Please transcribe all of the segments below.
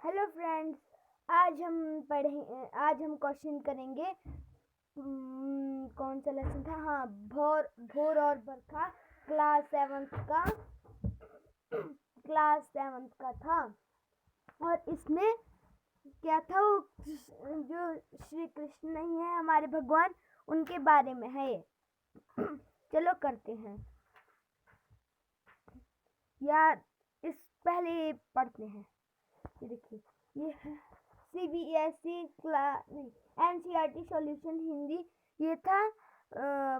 Hello friends, आज हम question करेंगे। कौन सा लेसन था? हाँ, भोर और बरखा क्लास सेवन्थ का था। और इसमें क्या था? वो जो श्री कृष्ण नहीं है हमारे भगवान, उनके बारे में है ये। चलो करते हैं यार। इस पहले पढ़ते हैं। ये देखिए, ये है CBSE NCERT सॉल्यूशन हिंदी। ये था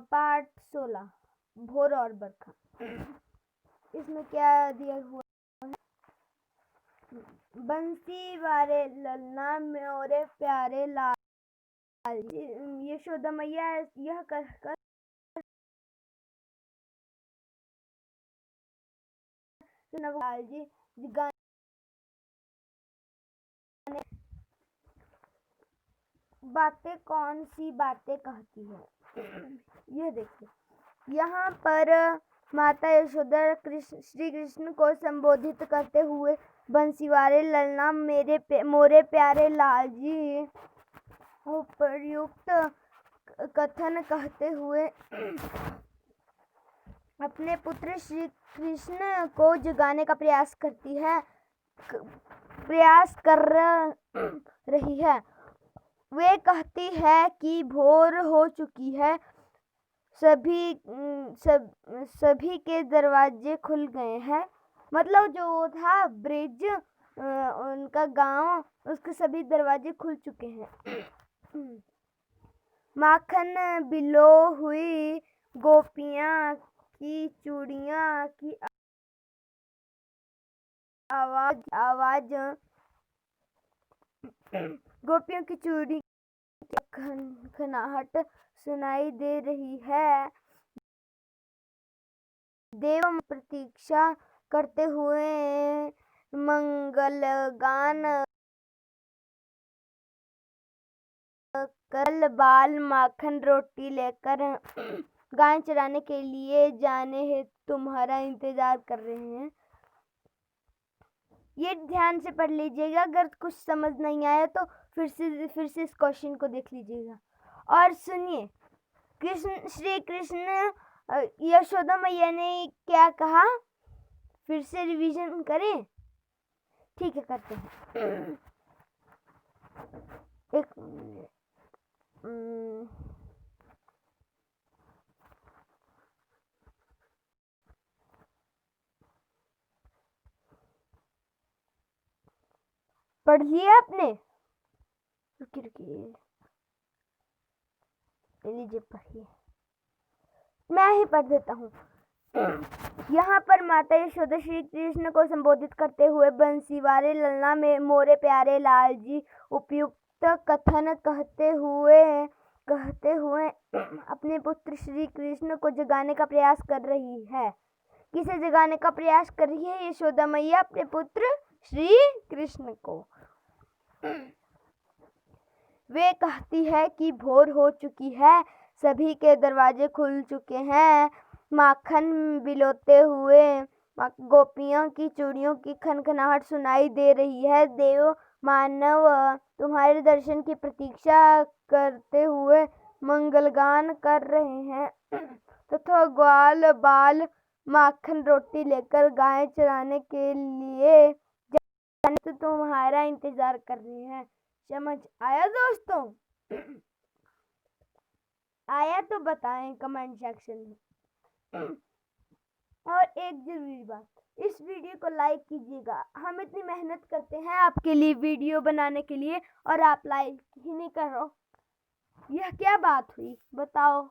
पार्ट 16 भोर और बरखा। इसमें क्या दिया हुआ है? बंसी वारे ललना मोरे प्यारे लाल, यशोदा मैया यह कर लाल जी गाने। बातें कौन सी बातें कहती है? यह देखिए, यहाँ पर माता यशोदा श्री कृष्ण को संबोधित करते हुए बंसीवारे ललना मोरे प्यारे लाल जी उपयुक्त कथन कहते हुए अपने पुत्र श्री कृष्ण को जगाने का प्रयास कर रही है। वे कहती है कि भोर हो चुकी है, सभी के दरवाजे खुल गए हैं। मतलब जो था ब्रिज, उनका गांव, उसके सभी दरवाजे खुल चुके हैं। माखन बिलो हुई गोपियां की चूड़ियां की आवाज गोपियों की चूड़ी की खनखनाहट सुनाई दे रही है। देव प्रतीक्षा करते हुए मंगल गान कल बाल माखन रोटी लेकर गाय चराने के लिए जाने हेतु तुम्हारा इंतजार कर रहे हैं। ये ध्यान से पढ़ लीजिएगा। अगर कुछ समझ नहीं आया तो फिर से इस क्वेश्चन को देख लीजिएगा। और सुनिए, श्री कृष्ण यशोदा मैया ने क्या कहा? फिर से रिवीजन करें? ठीक है, करते हैं। एक पढ़ लिया आपने? रुकिए, लीजिए पढ़िए, मैं ही पढ़ देता हूँ। यहाँ पर माता यशोदा श्री कृष्ण को संबोधित करते हुए बंसीवारे ललना में मोरे प्यारे लाल जी उपयुक्त कथन कहते हुए अपने पुत्र श्री कृष्ण को जगाने का प्रयास कर रही है। किसे जगाने का प्रयास कर रही है? यशोदा मैया अपने पुत्र श्री कृष्ण को। वे कहती है कि भोर हो चुकी है, सभी के दरवाजे खुल चुके हैं। माखन बिलोते हुए गोपियों की चूड़ियों की खनखनाहट सुनाई दे रही है। देव मानव तुम्हारे दर्शन की प्रतीक्षा करते हुए मंगलगान कर रहे हैं तथा ग्वाल बाल माखन रोटी लेकर गाय चराने के लिए तो तुम्हारा इंतजार कर रहे हैं। समझ आया दोस्तों? आया तो बताएं कमेंट सेक्शन में। और एक जरूरी बात, इस वीडियो को लाइक कीजिएगा। हम इतनी मेहनत करते हैं आपके लिए वीडियो बनाने के लिए, और आप लाइक ही नहीं कर रहे हो। यह क्या बात हुई बताओ?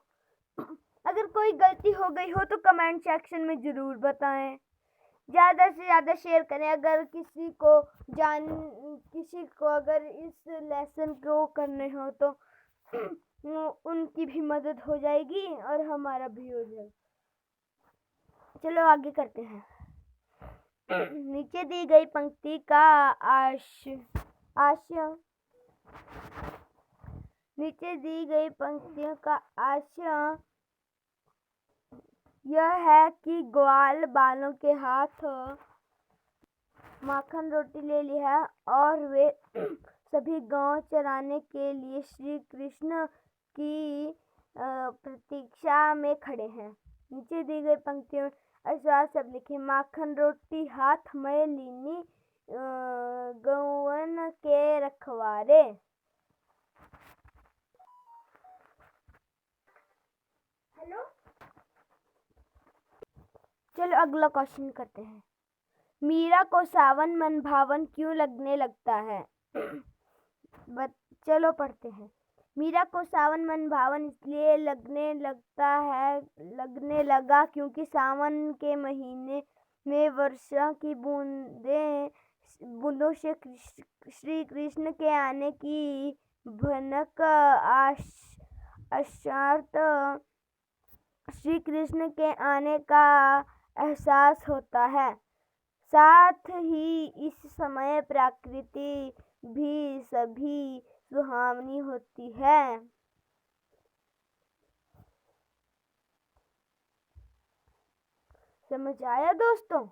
अगर कोई गलती हो गई हो तो कमेंट सेक्शन में जरूर बताएं। ज़्यादा से ज़्यादा शेयर करें। अगर किसी को अगर इस लेसन को करने हो तो उनकी भी मदद हो जाएगी और हमारा भी हो जाएगा। चलो आगे करते हैं। नीचे दी गई पंक्ति का नीचे दी गई पंक्तियों का आशय यह है कि ग्वाल बालों के हाथ माखन रोटी ले लिया और वे सभी गांव चराने के लिए श्री कृष्ण की प्रतीक्षा में खड़े हैं। नीचे दी गई पंक्तियों में अश्वास शब्द लिखे। माखन रोटी हाथ में लीनी गौवन के रखवारे। हेलो, चलो अगला क्वेश्चन करते हैं। मीरा को सावन मन भावन क्यों लगने लगता है? चलो पढ़ते हैं। मीरा को सावन मन भावन इसलिए लगने लगा क्योंकि सावन के महीने में वर्षा की बूंदों से श्री कृष्ण के आने की भनक अर्थात श्री कृष्ण के आने का एहसास होता है। साथ ही इस समय प्रकृति भी सभी सुहावनी होती है। समझ आया दोस्तों?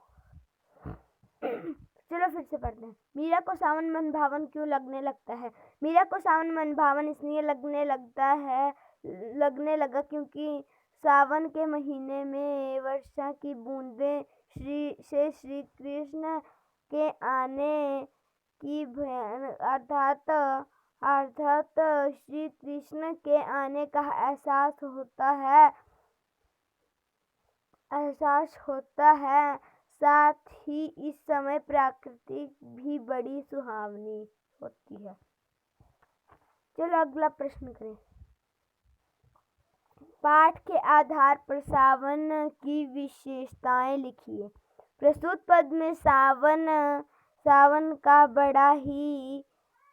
चलो फिर से पढ़ते हैं। मीरा को सावन मन भावन क्यों लगने लगता है? मीरा को सावन मन भावन इसलिए लगने लगा क्योंकि सावन के महीने में वर्षा की बूंदें श्री कृष्ण के आने की अर्थात श्री कृष्ण के आने का एहसास होता है। साथ ही इस समय प्रकृति भी बड़ी सुहावनी होती है। चलो अगला प्रश्न करें। पाठ के आधार पर सावन की विशेषताएं लिखिए। प्रस्तुत पद में सावन का बड़ा ही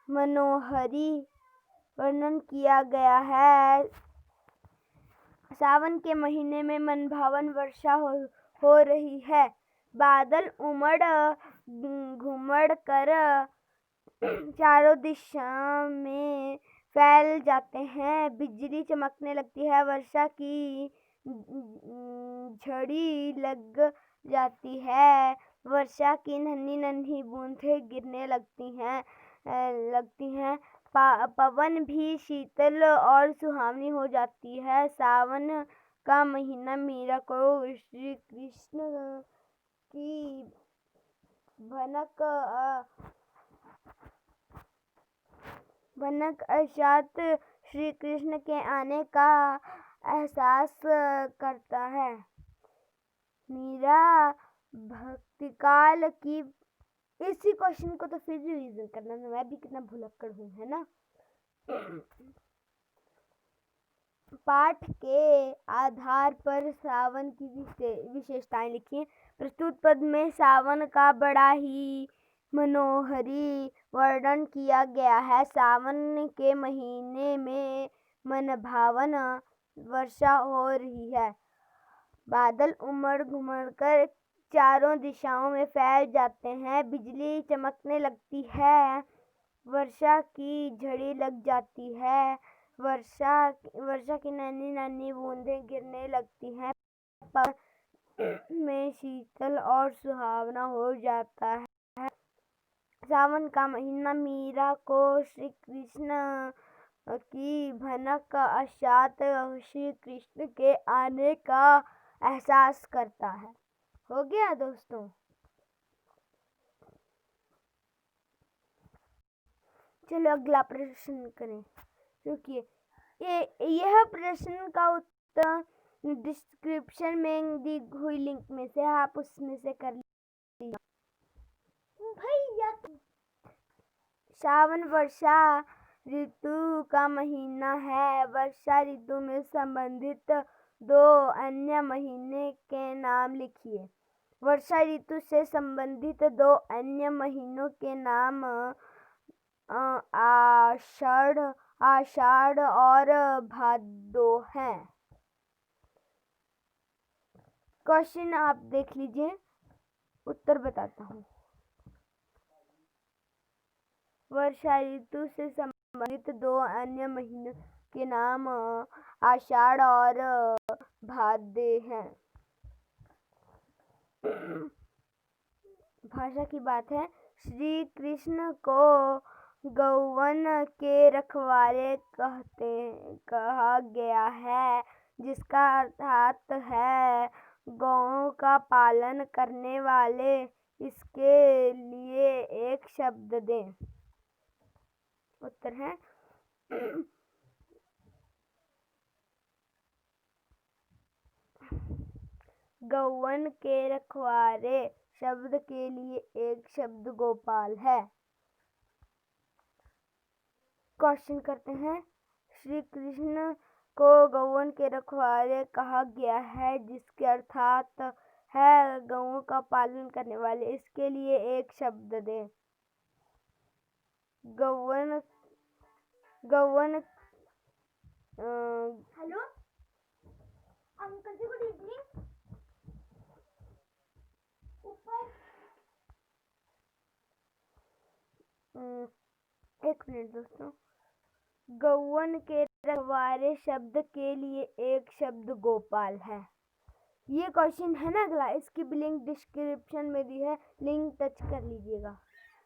मनोहरी वर्णन किया गया है। सावन के महीने में मनभावन वर्षा हो रही है। बादल उमड़ घुमड़ कर चारों दिशा में फैल जाते हैं। बिजली चमकने लगती है। वर्षा की झड़ी लग जाती है। वर्षा की नन्ही नन्ही बूंदें गिरने लगती हैं। पवन भी शीतल और सुहावनी हो जाती है। सावन का महीना मीरा को श्री कृष्ण की भनक अर्थात श्री कृष्ण के आने का एहसास करता है। मीरा भक्तिकाल की इसी क्वेश्चन को तो फिर रिवीजन करना, मैं भी कितना भुलक्कड़ हूँ, है ना। पाठ के आधार पर सावन की विशेषताएं लिखिए। प्रस्तुत पद में सावन का बड़ा ही मनोहरी वर्णन किया गया है। सावन के महीने में मनभावन वर्षा हो रही है। बादल उमड़ घुमड़ कर चारों दिशाओं में फैल जाते हैं। बिजली चमकने लगती है। वर्षा की झड़ी लग जाती है। वर्षा की नन्ही नन्ही बूंदें गिरने लगती हैं। पवन में शीतल और सुहावना हो जाता है। सावन का महीना मीरा को श्री कृष्ण की भनक अर्थात श्री कृष्ण के आने का एहसास करता है। हो गया दोस्तों? चलो अगला प्रश्न करें। रुकिए, यह प्रश्न का उत्तर डिस्क्रिप्शन में दी हुई लिंक में से आप उसमें से कर लीजिए भैया। सावन वर्षा ऋतु का महीना है। वर्षा ऋतु में संबंधित 2 अन्य महीने के नाम लिखिए। वर्षा ऋतु से संबंधित 2 अन्य महीनों के नाम आषाढ़ और भादो हैं। क्वेश्चन आप देख लीजिए, उत्तर बताता हूँ। वर्षा ऋतु से संबंधित 2 अन्य महीनों के नाम आषाढ़ और भादे हैं। भाषा की बात है। श्री कृष्ण को गौवन के रखवाले कहा गया है, जिसका अर्थात है गौओं का पालन करने वाले। इसके लिए एक शब्द दें। उत्तर है गौवन के रखवाले। शब्द के लिए एक शब्द गोपाल है। क्वेश्चन करते हैं। श्री कृष्ण को गौवन के रखवाले कहा गया है, जिसके अर्थात है गौओं का पालन करने वाले। इसके लिए एक शब्द दें। गौवन हेलो अंकल जी, गुड इवनिंग। एक मिनट दोस्तों। गौवन के रखवाले शब्द के लिए एक शब्द गोपाल है। ये क्वेश्चन है ना अगला, इसकी भी लिंक डिस्क्रिप्शन में दी है, लिंक टच कर लीजिएगा।